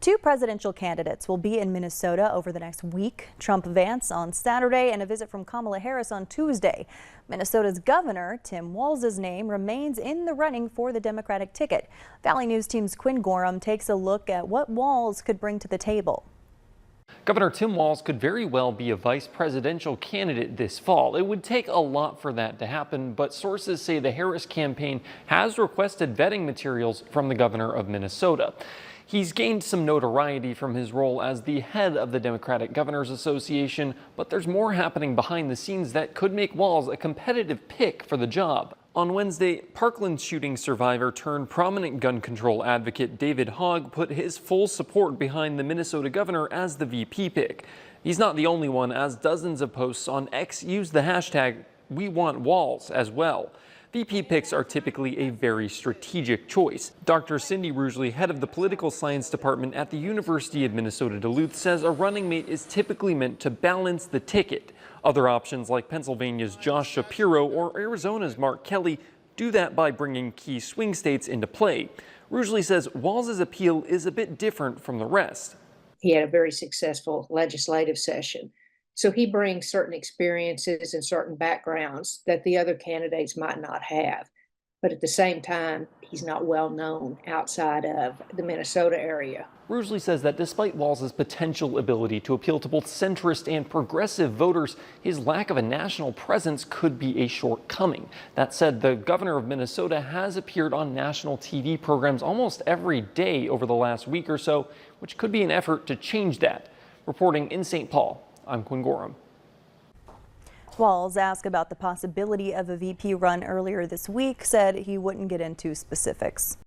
Two presidential candidates will be in Minnesota over the next week. Trump-Vance on Saturday and a visit from Kamala Harris on Tuesday. Minnesota's governor, Tim Walz's name remains in the running for the Democratic ticket. Valley News Team's Quinn Gorham takes a look at what Walz could bring to the table. Governor Tim Walz could very well be a vice presidential candidate this fall. It would take a lot for that to happen, but sources say the Harris campaign has requested vetting materials from the governor of Minnesota. He's gained some notoriety from his role as the head of the Democratic Governors Association, but there's more happening behind the scenes that could make Walz a competitive pick for the job. On Wednesday, Parkland shooting survivor turned prominent gun control advocate David Hogg put his full support behind the Minnesota governor as the VP pick. He's not the only one, as dozens of posts on X use the hashtag #WeWantWalz as well. VP picks are typically a very strategic choice. Dr. Cindy Rugeley, head of the political science department at the University of Minnesota Duluth, says a running mate is typically meant to balance the ticket. Other options like Pennsylvania's Josh Shapiro or Arizona's Mark Kelly do that by bringing key swing states into play. Rugeley says Walz's appeal is a bit different from the rest. He had a very successful legislative session. So he brings certain experiences and certain backgrounds that the other candidates might not have. But at the same time, he's not well known outside of the Minnesota area. Rugeley says that despite Walz's potential ability to appeal to both centrist and progressive voters, his lack of a national presence could be a shortcoming. That said, the governor of Minnesota has appeared on national TV programs almost every day over the last week or so, which could be an effort to change that. Reporting in St. Paul, I'm Quinn Gorham. Walz, asked about the possibility of a VP run earlier this week, said he wouldn't get into specifics.